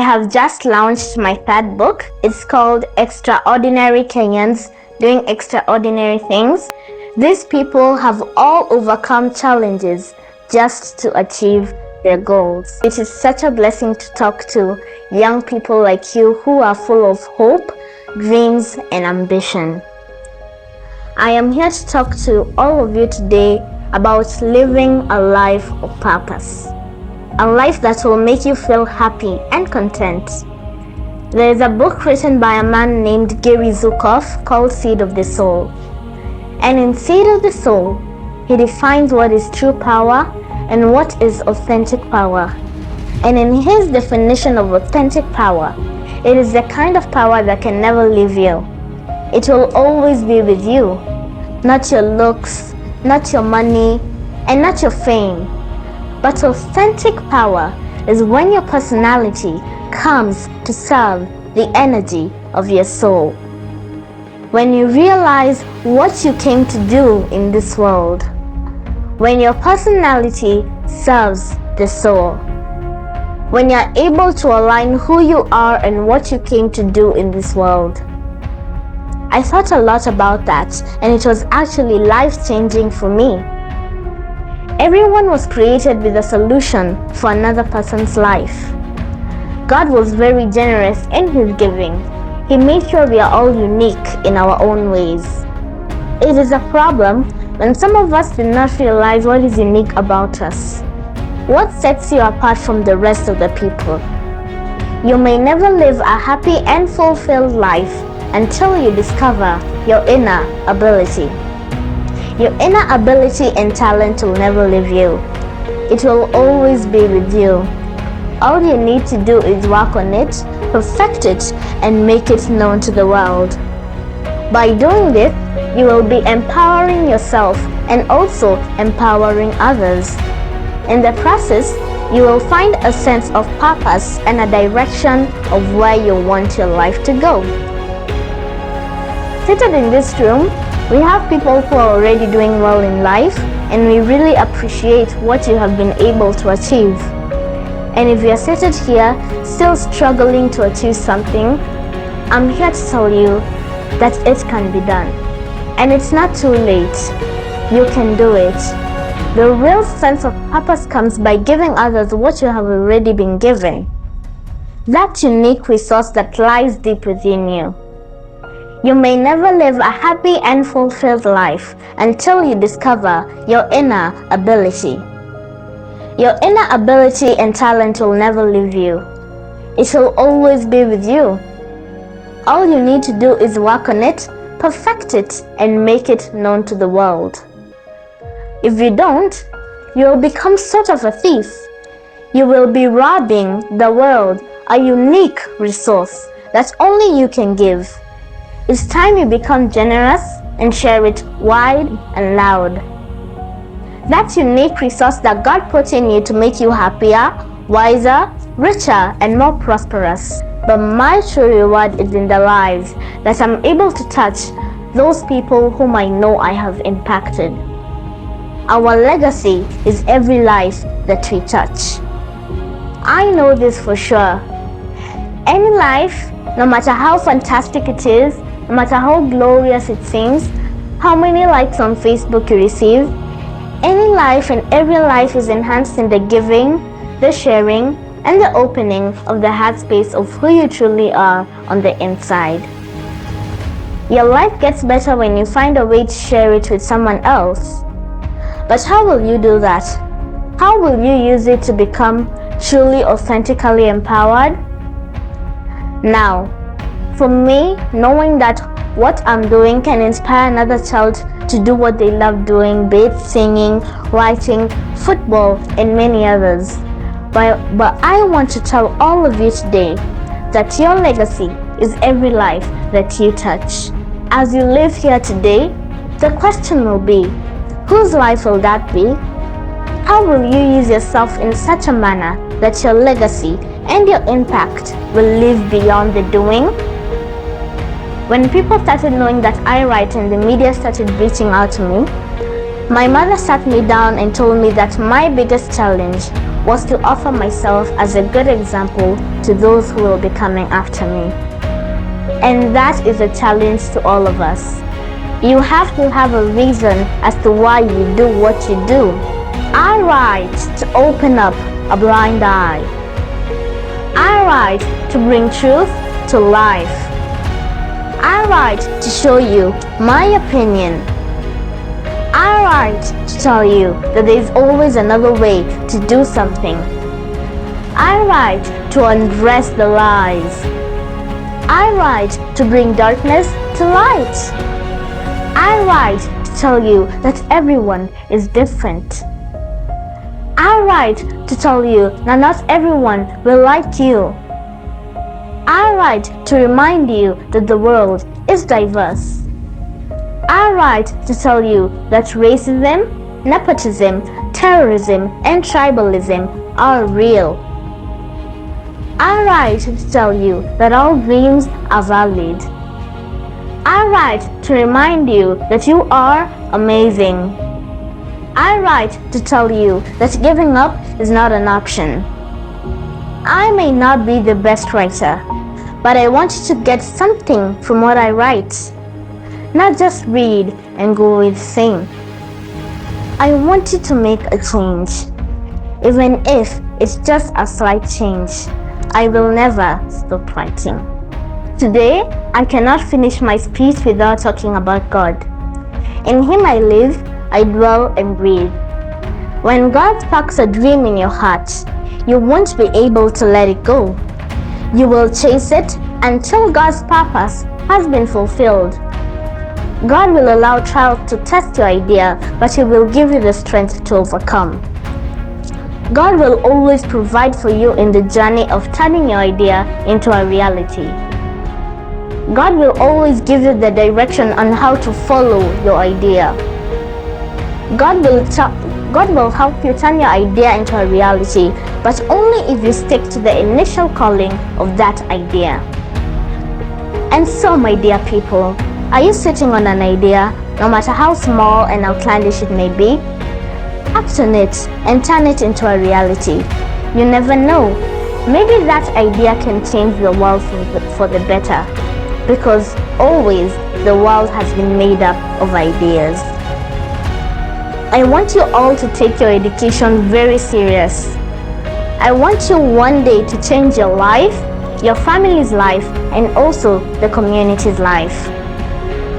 have just launched my third book. It's called Extraordinary Kenyans Doing Extraordinary Things. These people have all overcome challenges just to achieve their goals. It is such a blessing to talk to young people like you who are full of hope, dreams, and ambition. I am here to talk to all of you today about living a life of purpose. A life that will make you feel happy and content. There is a book written by a man named Gary Zukav called Seed of the Soul. And in Seed of the Soul, he defines what is true power and what is authentic power. And in his definition of authentic power, it is the kind of power that can never leave you. It will always be with you. Not your looks, not your money, and not your fame. But authentic power is when your personality comes to serve the energy of your soul. When you realize what you came to do in this world. When your personality serves the soul. When you're able to align who you are and what you came to do in this world. I thought a lot about that, and it was actually life-changing for me. Everyone was created with a solution for another person's life. God was very generous in His giving. He made sure we are all unique in our own ways. It is a problem when some of us do not realize what is unique about us. What sets you apart from the rest of the people? You may never live a happy and fulfilled life until you discover your inner ability. Your inner ability and talent will never leave you. It will always be with you. All you need to do is work on it, perfect it, and make it known to the world. By doing this, you will be empowering yourself and also empowering others. In the process, you will find a sense of purpose and a direction of where you want your life to go. Seated in this room, we have people who are already doing well in life, and we really appreciate what you have been able to achieve. And if you are seated here, still struggling to achieve something, I'm here to tell you that it can be done. And it's not too late. You can do it. The real sense of purpose comes by giving others what you have already been given. That unique resource that lies deep within you. You may never live a happy and fulfilled life until you discover your inner ability. Your inner ability and talent will never leave you. It will always be with you. All you need to do is work on it, perfect it, and make it known to the world. If you don't, you will become sort of a thief. You will be robbing the world a unique resource that only you can give. It's time you become generous and share it wide and loud. That unique resource that God put in you to make you happier, wiser, richer, and more prosperous. But my true reward is in the lives that I'm able to touch, those people whom I know I have impacted. Our legacy is every life that we touch. I know this for sure. Any life, no matter how fantastic it is, no matter how glorious it seems, how many likes on Facebook you receive, any life and every life is enhanced in the giving, the sharing, and the opening of the heart space of who you truly are on the inside. Your life gets better when you find a way to share it with someone else. But how will you do that? How will you use it to become truly authentically empowered? Now, for me, knowing that what I'm doing can inspire another child to do what they love doing, be it singing, writing, football, and many others. But I want to tell all of you today that your legacy is every life that you touch. As you live here today, the question will be, whose life will that be? How will you use yourself in such a manner that your legacy and your impact will live beyond the doing? When people started knowing that I write and the media started reaching out to me, my mother sat me down and told me that my biggest challenge was to offer myself as a good example to those who will be coming after me. And that is a challenge to all of us. You have to have a reason as to why you do what you do. I write to open up a blind eye. I write to bring truth to life. I write to show you my opinion. I write to tell you that there is always another way to do something. I write to undress the lies. I write to bring darkness to light. I write to tell you that everyone is different. I write to tell you that not everyone will like you. I write to remind you that the world is diverse. I write to tell you that racism, nepotism, terrorism, and tribalism are real. I write to tell you that all dreams are valid. I write to remind you that you are amazing. I write to tell you that giving up is not an option. I may not be the best writer, but I want you to get something from what I write. Not just read and go with the same. I want you to make a change. Even if it's just a slight change, I will never stop writing. Today, I cannot finish my speech without talking about God. In Him I live, I dwell and breathe. When God sparks a dream in your heart, you won't be able to let it go. You will chase it until God's purpose has been fulfilled. God will allow trials to test your idea, but He will give you the strength to overcome. God will always provide for you in the journey of turning your idea into a reality. God will always give you the direction on how to follow your idea. God will help you turn your idea into a reality, but only if you stick to the initial calling of that idea. And so, my dear people, are you sitting on an idea, no matter how small and outlandish it may be? Act on it and turn it into a reality. You never know. Maybe that idea can change the world for the better, because always the world has been made up of ideas. I want you all to take your education very serious. I want you one day to change your life, your family's life, and also the community's life.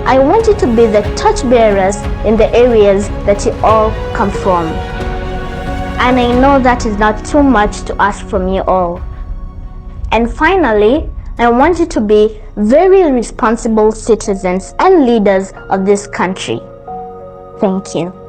I want you to be the torchbearers in the areas that you all come from. And I know that is not too much to ask from you all. And finally, I want you to be very responsible citizens and leaders of this country. Thank you.